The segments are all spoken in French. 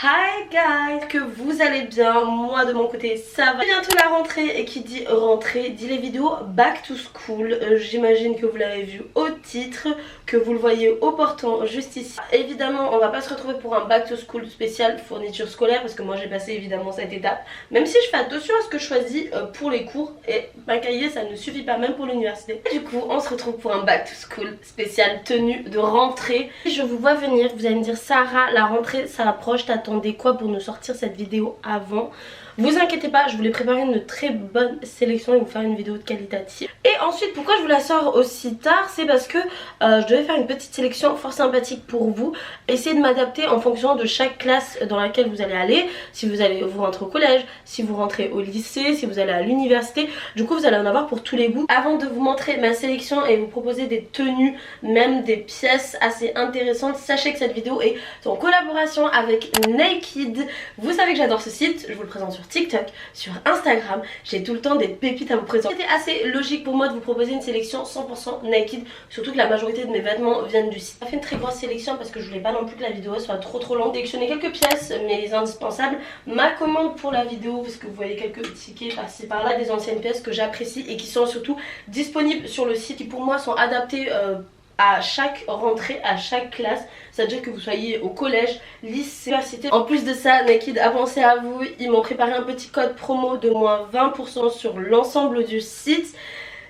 Hi guys, que vous allez bien, moi de mon côté ça va. Bientôt la rentrée et qui dit rentrée dit les vidéos back to school. J'imagine que vous l'avez vu au titre, que vous le voyez au portant juste ici. Évidemment on va pas se retrouver pour un back to school spécial fourniture scolaire parce que moi j'ai passé évidemment cette étape. Même si je fais attention à ce que je choisis pour les cours et ma cahier ça ne suffit pas même pour l'université. Du coup on se retrouve pour un back to school spécial tenue de rentrée. Je vous vois venir, vous allez me dire Sarah la rentrée ça approche, t'attendais quoi pour nous sortir cette vidéo avant? Vous inquiétez pas, je voulais préparer une très bonne sélection et vous faire une vidéo de qualitative. Et ensuite pourquoi je vous la sors aussi tard, c'est parce que je devais faire une petite sélection fort sympathique pour vous. Essayer de m'adapter en fonction de chaque classe dans laquelle vous allez aller. Si vous rentrez au collège, si vous rentrez au lycée, si vous allez à l'université. Du coup vous allez en avoir pour tous les goûts. Avant de vous montrer ma sélection et vous proposer des tenues, même des pièces assez intéressantes, sachez que cette vidéo est en collaboration avec Naked. Vous savez que j'adore ce site, je vous le présente sur TikTok, sur Instagram, j'ai tout le temps des pépites à vous présenter. C'était assez logique pour moi de vous proposer une sélection 100% Naked, surtout que la majorité de mes vêtements viennent du site. J'ai fait une très grosse sélection parce que je voulais pas non plus que la vidéo soit trop longue. J'ai sélectionné quelques pièces mais les indispensables, ma commande pour la vidéo parce que vous voyez quelques tickets par-ci par-là, des anciennes pièces que j'apprécie et qui sont surtout disponibles sur le site qui pour moi sont adaptées à chaque rentrée, à chaque classe, c'est-à-dire que vous soyez au collège, lycée, université. En plus de ça, Naked a pensé à vous, ils m'ont préparé un petit code promo de moins 20% sur l'ensemble du site.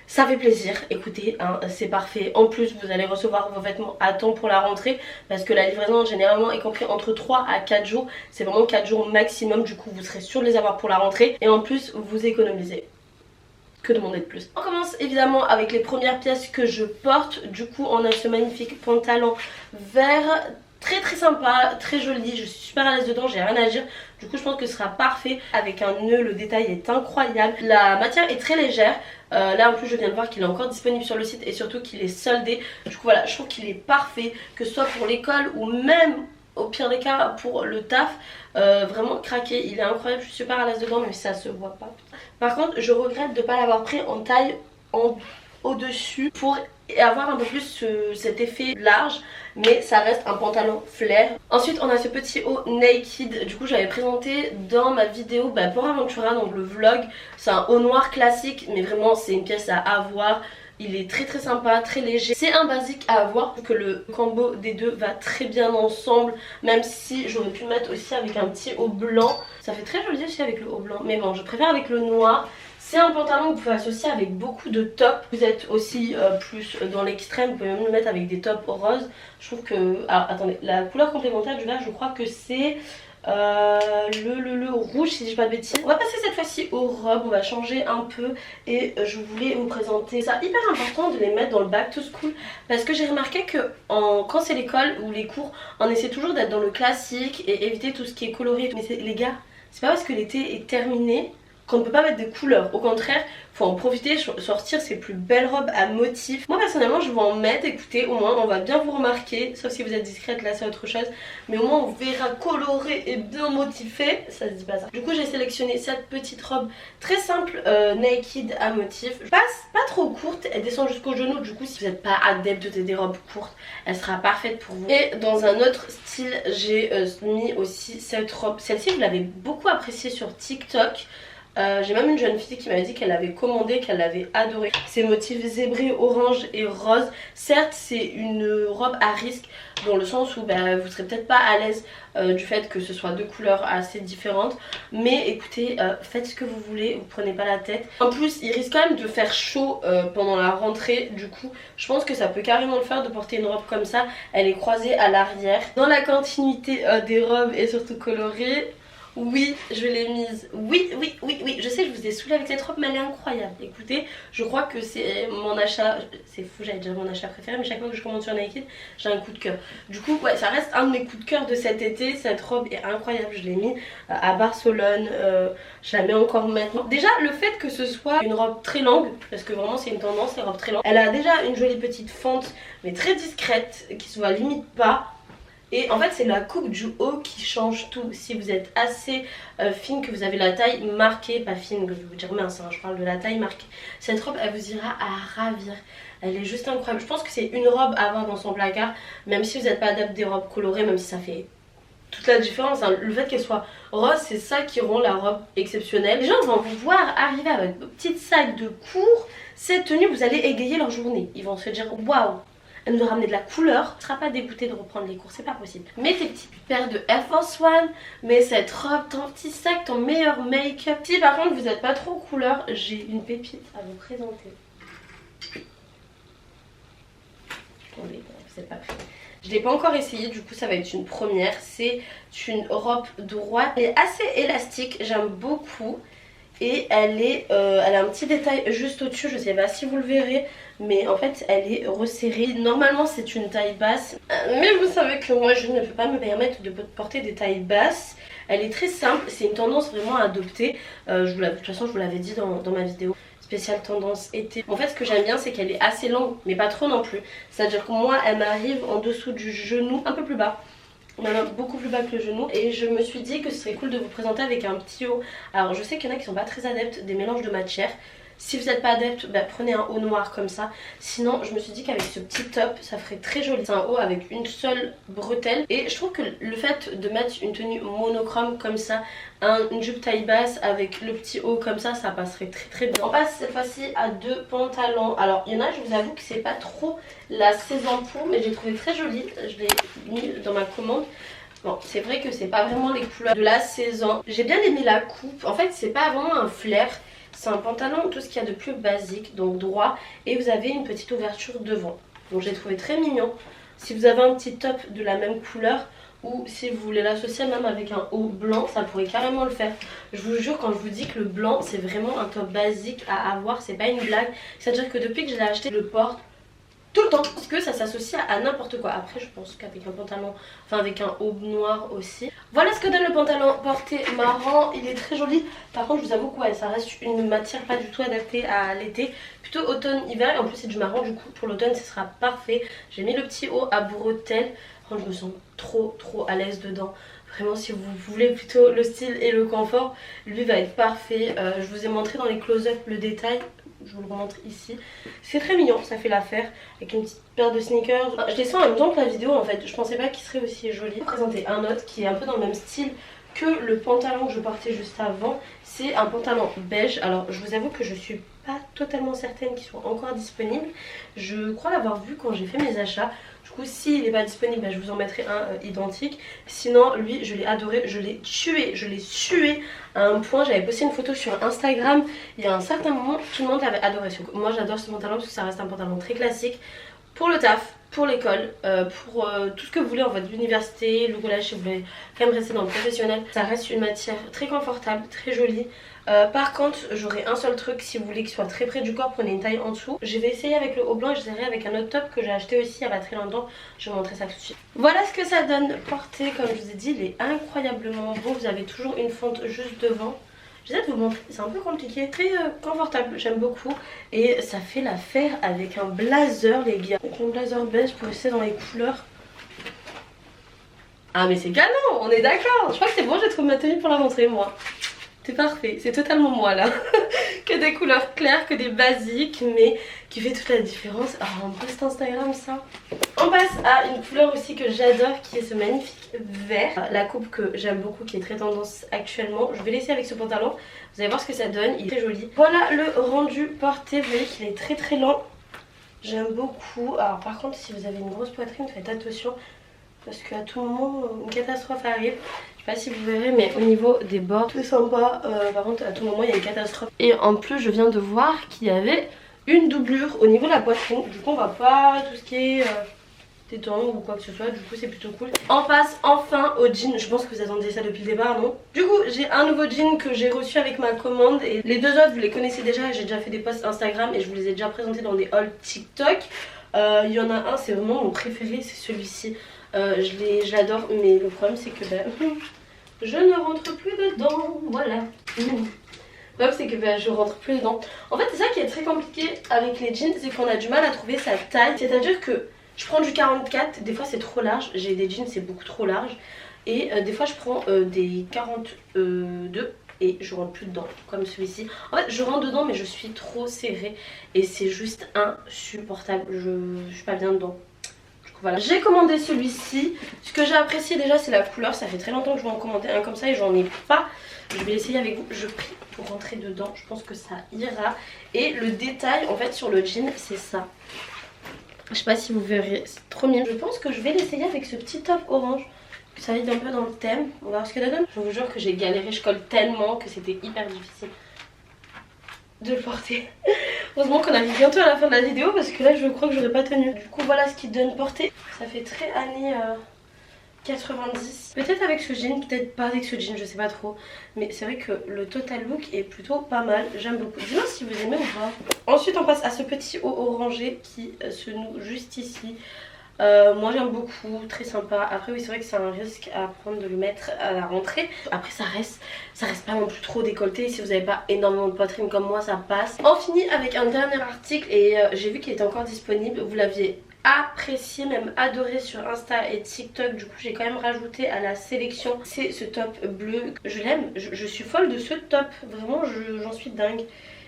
Ça fait plaisir, écoutez, hein, c'est parfait. En plus, vous allez recevoir vos vêtements à temps pour la rentrée parce que la livraison généralement est compris entre 3 à 4 jours. C'est vraiment 4 jours maximum, du coup vous serez sûr de les avoir pour la rentrée. Et en plus, vous économisez. Que demander de plus? On commence évidemment avec les premières pièces que je porte. Du coup on a ce magnifique pantalon vert, très sympa, très joli, je suis super à l'aise dedans, j'ai rien à dire. Du coup je pense que ce sera parfait avec un nœud, le détail est incroyable. La matière est très légère. Là en plus je viens de voir qu'il est encore disponible sur le site et surtout qu'il est soldé. Du coup voilà, je trouve qu'il est parfait, que ce soit pour l'école ou même au pire des cas pour le taf. Vraiment craqué, il est incroyable, je suis super à l'aise dedans mais ça se voit pas. Par contre je regrette de ne pas l'avoir pris en taille au-dessus pour avoir un peu plus cet effet large, mais ça reste un pantalon flair. Ensuite on a ce petit haut Naked, du coup j'avais présenté dans ma vidéo Port Aventura, donc le vlog. C'est un haut noir classique mais vraiment c'est une pièce à avoir. Il est très sympa, très léger. C'est un basique à avoir, que le combo des deux va très bien ensemble. Même si j'aurais pu le mettre aussi avec un petit haut blanc. Ça fait très joli aussi avec le haut blanc. Mais bon, je préfère avec le noir. C'est un pantalon que vous pouvez associer avec beaucoup de tops. Vous êtes aussi plus dans l'extrême, vous pouvez même le mettre avec des tops roses. Je trouve que... Alors attendez, la couleur complémentaire du vert je crois que c'est... le rouge si je dis pas de bêtises. On va passer cette fois-ci aux robes, on va changer un peu et je voulais vous présenter ça. Hyper important de les mettre dans le back to school parce que j'ai remarqué que quand c'est l'école ou les cours on essaie toujours d'être dans le classique et éviter tout ce qui est coloré. Mais les gars, c'est pas parce que l'été est terminé qu'on ne peut pas mettre des couleurs. Au contraire, faut en profiter, sortir ses plus belles robes à motifs. Moi personnellement je vais en mettre, écoutez, au moins on va bien vous remarquer. Sauf si vous êtes discrète, là c'est autre chose. Mais au moins on verra coloré et bien motivé. Ça se dit pas ça. Du coup j'ai sélectionné cette petite robe très simple, Naked à motif. Pas trop courte, elle descend jusqu'au genou. Du coup si vous n'êtes pas adepte des robes courtes, elle sera parfaite pour vous. Et dans un autre style j'ai mis aussi cette robe. Celle-ci je l'avais beaucoup appréciée sur TikTok. J'ai même une jeune fille qui m'avait dit qu'elle l'avait commandé, qu'elle l'avait adoré. Ces motifs zébrés, orange et rose. Certes c'est une robe à risque dans le sens où vous serez peut-être pas à l'aise du fait que ce soit deux couleurs assez différentes. Mais écoutez, faites ce que vous voulez, vous prenez pas la tête. En plus il risque quand même de faire chaud pendant la rentrée. Du coup je pense que ça peut carrément le faire de porter une robe comme ça. Elle est croisée à l'arrière. Dans la continuité des robes et surtout colorées, oui, je l'ai mise. Oui. Je sais, je vous ai saoulé avec cette robe, mais elle est incroyable. Écoutez, je crois que c'est mon achat. C'est fou, j'allais dire mon achat préféré, mais chaque fois que je commande sur Naked, j'ai un coup de cœur. Du coup, ouais, ça reste un de mes coups de cœur de cet été. Cette robe est incroyable. Je l'ai mis à Barcelone. Je la mets encore maintenant. Déjà, le fait que ce soit une robe très longue, parce que vraiment c'est une tendance, les robes très longues. Elle a déjà une jolie petite fente, mais très discrète, qui se voit limite pas. Et en fait c'est la coupe du haut qui change tout. Si vous êtes assez fine, que vous avez la taille marquée, pas fine, je vais vous dire mince, hein, je parle de la taille marquée, cette robe elle vous ira à ravir. Elle est juste incroyable. Je pense que c'est une robe à avoir dans son placard, même si vous n'êtes pas adepte des robes colorées, même si ça fait toute la différence, hein. Le fait qu'elle soit rose, c'est ça qui rend la robe exceptionnelle. Les gens vont vous voir arriver avec vos petites sacs de cours. Cette tenue, vous allez égayer leur journée. Ils vont se dire waouh, elle nous a ramené de la couleur. Tu ne seras pas dégoûté de reprendre les cours, c'est pas possible. Mets tes petites paires de Air Force One, mets cette robe, ton petit sac, ton meilleur make-up. Si par contre vous n'êtes pas trop couleur, j'ai une pépite à vous présenter. Attendez, vous n'êtes pas prêts. Je ne l'ai pas encore essayé, du coup ça va être une première. C'est une robe droite, elle est assez élastique, j'aime beaucoup. Et elle a un petit détail juste au-dessus, je sais pas si vous le verrez, mais en fait elle est resserrée. Normalement c'est une taille basse, mais vous savez que moi je ne peux pas me permettre de porter des tailles basses. Elle est très simple, c'est une tendance vraiment à adopter. De toute façon je vous l'avais dit dans ma vidéo spéciale tendance été. En fait ce que j'aime bien c'est qu'elle est assez longue, mais pas trop non plus. C'est à dire que moi elle m'arrive en dessous du genou, un peu plus bas. Même beaucoup plus bas que le genou, et je me suis dit que ce serait cool de vous présenter avec un petit haut. Alors je sais qu'il y en a qui sont pas très adeptes des mélanges de matière. Si vous n'êtes pas adepte, bah, prenez un haut noir comme ça. Sinon je me suis dit qu'avec ce petit top ça ferait très joli. C'est un haut avec une seule bretelle, et je trouve que le fait de mettre une tenue monochrome comme ça, une jupe taille basse avec le petit haut comme ça, ça passerait très très bien. On passe cette fois-ci à deux pantalons. Alors il y en a, je vous avoue que c'est pas trop la saison pour, mais j'ai trouvé très joli. Je l'ai mis dans ma commande. Bon, c'est vrai que c'est pas vraiment les couleurs de la saison. J'ai bien aimé la coupe. En fait c'est pas vraiment un flair, c'est un pantalon, tout ce qu'il y a de plus basique, donc droit, et vous avez une petite ouverture devant. Donc j'ai trouvé très mignon. Si vous avez un petit top de la même couleur, ou si vous voulez l'associer même avec un haut blanc, ça pourrait carrément le faire. Je vous jure, quand je vous dis que le blanc c'est vraiment un top basique à avoir, c'est pas une blague. C'est à dire que depuis que je l'ai acheté, je le porte tout le temps, parce que ça s'associe à n'importe quoi. Après je pense qu'avec un pantalon, enfin avec un haut noir aussi. Voilà ce que donne le pantalon porté marron, il est très joli. Par contre je vous avoue que ouais, ça reste une matière pas du tout adaptée à l'été, plutôt automne-hiver, et en plus c'est du marron, du coup pour l'automne ce sera parfait. J'ai mis le petit haut à bretelles, je me sens trop à l'aise dedans. Vraiment si vous voulez plutôt le style et le confort, lui va être parfait. Je vous ai montré dans les close-up le détail, je vous le montre ici. C'est très mignon, ça fait l'affaire, avec une petite paire de sneakers. Je les sens en même temps que la vidéo en fait, je pensais pas qu'il serait aussi joli. Je vais vous présenter un autre qui est un peu dans le même style que le pantalon que je portais juste avant. C'est un pantalon beige. Alors je vous avoue que je suis pas totalement certaine qu'il soit encore disponible. Je crois l'avoir vu quand j'ai fait mes achats. Du coup s'il n'est pas disponible, bah, je vous en mettrai un identique. Sinon lui je l'ai adoré, je l'ai tué, je l'ai sué à un point. J'avais posté une photo sur Instagram il y a un certain moment, tout le monde l'avait adoré. Moi j'adore ce pantalon parce que ça reste un pantalon très classique pour le taf, pour l'école, pour tout ce que vous voulez en fait, l'université, le collège si vous voulez quand même rester dans le professionnel. Ça reste une matière très confortable, très jolie. Par contre j'aurais un seul truc, si vous voulez qu'il soit très près du corps, prenez une taille en dessous. Je vais essayer avec le haut blanc et j'essaierai avec un autre top que j'ai acheté aussi il y a pas très longtemps. Je vais vous montrer ça tout de suite. Voilà ce que ça donne porté, comme je vous ai dit, il est incroyablement beau. Vous avez toujours une fente juste devant. J'essaie de vous montrer, c'est un peu compliqué, très confortable, j'aime beaucoup. Et ça fait l'affaire avec un blazer les gars. Avec un blazer beige pour rester dans les couleurs. Ah mais c'est canon, on est d'accord. Je crois que c'est bon, j'ai trouvé ma tenue pour la rentrée moi. C'est parfait, c'est totalement moi là. Que des couleurs claires, que des basiques, mais qui fait toute la différence. Ah, un post Instagram ça. On passe à une couleur aussi que j'adore, qui est ce magnifique vert. La coupe que j'aime beaucoup, qui est très tendance actuellement. Je vais laisser avec ce pantalon, vous allez voir ce que ça donne, il est très joli. Voilà le rendu porté, vous voyez qu'il est très lent. J'aime beaucoup. Alors par contre si vous avez une grosse poitrine, faites attention. Parce qu'à tout moment une catastrophe arrive. Je sais pas si vous verrez, mais au niveau des bords, tout sympa. Par contre à tout moment il y a une catastrophe. Et en plus je viens de voir qu'il y avait une doublure au niveau de la poitrine. Du coup on va pas tout ce qui est tétons ou quoi que ce soit. Du coup c'est plutôt cool. On passe enfin au jean. Je pense que vous attendiez ça depuis le départ, non? Du coup j'ai un nouveau jean que j'ai reçu avec ma commande. Et les deux autres vous les connaissez déjà. J'ai déjà fait des posts Instagram et je vous les ai déjà présentés dans des hauls TikTok. Il y en a un, c'est vraiment mon préféré, c'est celui-ci. Je l'adore, mais le problème c'est que je ne rentre plus dedans, voilà. Le problème c'est que je rentre plus dedans. En fait c'est ça qui est très compliqué avec les jeans, c'est qu'on a du mal à trouver sa taille. C'est à dire que je prends du 44, des fois c'est trop large, j'ai des jeans c'est beaucoup trop large. Et des fois je prends des 42 et je rentre plus dedans, comme celui-ci. En fait je rentre dedans mais je suis trop serrée et c'est juste insupportable, je suis pas bien dedans. Voilà, j'ai commandé celui-ci. Ce que j'ai apprécié déjà c'est la couleur. Ça fait très longtemps que je vais en commander un comme ça et j'en ai pas. Je vais l'essayer avec vous. Je prie pour rentrer dedans. Je pense que ça ira. Et le détail en fait sur le jean c'est ça. Je sais pas si vous verrez, c'est trop mignon. Je pense que je vais l'essayer avec ce petit top orange. Ça aide un peu dans le thème. On va voir ce que ça donne. Je vous jure que j'ai galéré. Je colle tellement que c'était hyper difficile de le porter. Heureusement qu'on arrive bientôt à la fin de la vidéo parce que là je crois que j'aurais pas tenu. Du coup voilà ce qu'il donne porter. Ça fait très années 90. Peut-être avec ce jean, peut-être pas avec ce jean, je sais pas trop. Mais c'est vrai que le total look est plutôt pas mal. J'aime beaucoup. Dis-moi si vous aimez ou pas. Ensuite on passe à ce petit haut orangé qui se noue juste ici. Moi j'aime beaucoup, très sympa. Après oui c'est vrai que c'est un risque à prendre de le mettre à la rentrée. Après ça reste pas non plus trop décolleté. Si vous n'avez pas énormément de poitrine comme moi ça passe. On finit avec un dernier article et j'ai vu qu'il était encore disponible. Vous l'aviez apprécié, même adoré sur Insta et TikTok. Du coup j'ai quand même rajouté à la sélection. C'est ce top bleu, je l'aime, je suis folle de ce top. Vraiment j'en suis dingue.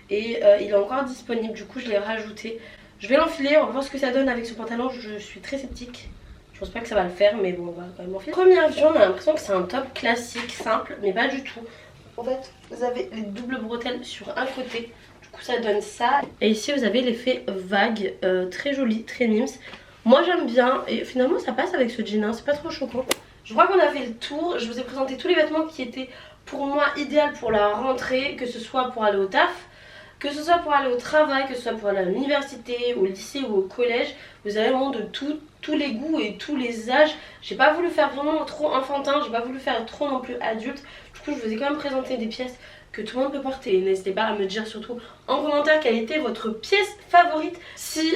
Et il est encore disponible, du coup je l'ai rajouté. Je vais l'enfiler, on va voir ce que ça donne avec ce pantalon. Je suis très sceptique. Je pense pas que ça va le faire, mais bon, on va quand même l'enfiler. Première vue, on a l'impression que c'est un top classique, simple, mais pas du tout. En fait, vous avez les doubles bretelles sur un côté. Du coup, ça donne ça. Et ici, vous avez l'effet vague, très joli, très mims. Moi, j'aime bien. Et finalement, ça passe avec ce jean, hein, c'est pas trop choquant. Je crois qu'on a fait le tour. Je vous ai présenté tous les vêtements qui étaient pour moi idéal pour la rentrée, que ce soit pour aller au taf, que ce soit pour aller au travail, que ce soit pour aller à l'université, au lycée ou au collège. Vous avez vraiment de tous les goûts et tous les âges. J'ai pas voulu faire vraiment trop enfantin, j'ai pas voulu faire trop non plus adulte. Du coup je vous ai quand même présenté des pièces que tout le monde peut porter. N'hésitez pas à me dire surtout en commentaire quelle était votre pièce favorite. Si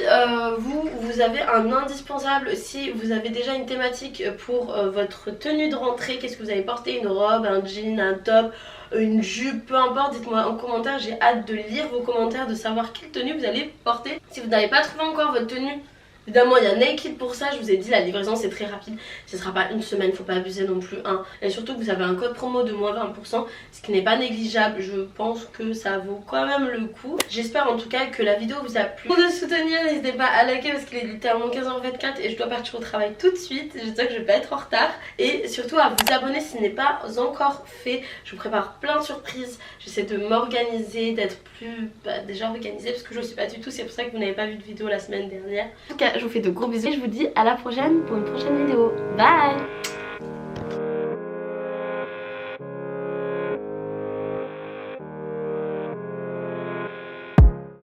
vous avez un indispensable, si vous avez déjà une thématique pour votre tenue de rentrée, qu'est-ce que vous avez porté, une robe, un jean, un top, une jupe, peu importe, dites-moi en commentaire. J'ai hâte de lire vos commentaires, de savoir quelle tenue vous allez porter. Si vous n'avez pas trouvé encore votre tenue, évidemment il y a Naked pour ça, je vous ai dit la livraison c'est très rapide, ce sera pas une semaine, faut pas abuser non plus, hein. Et surtout que vous avez un code promo de moins 20%, ce qui n'est pas négligeable, je pense que ça vaut quand même le coup. J'espère en tout cas que la vidéo vous a plu. Pour nous soutenir, n'hésitez pas à liker parce qu'il est littéralement 15h24 et je dois partir au travail tout de suite, j'espère que je vais pas être en retard. Et surtout à vous abonner si ce n'est pas encore fait, je vous prépare plein de surprises, j'essaie de m'organiser, d'être plus déjà organisée parce que je ne sais pas du tout, c'est pour ça que vous n'avez pas vu de vidéo la semaine dernière. En tout cas je vous fais de gros bisous et je vous dis à la prochaine pour une prochaine vidéo. Bye!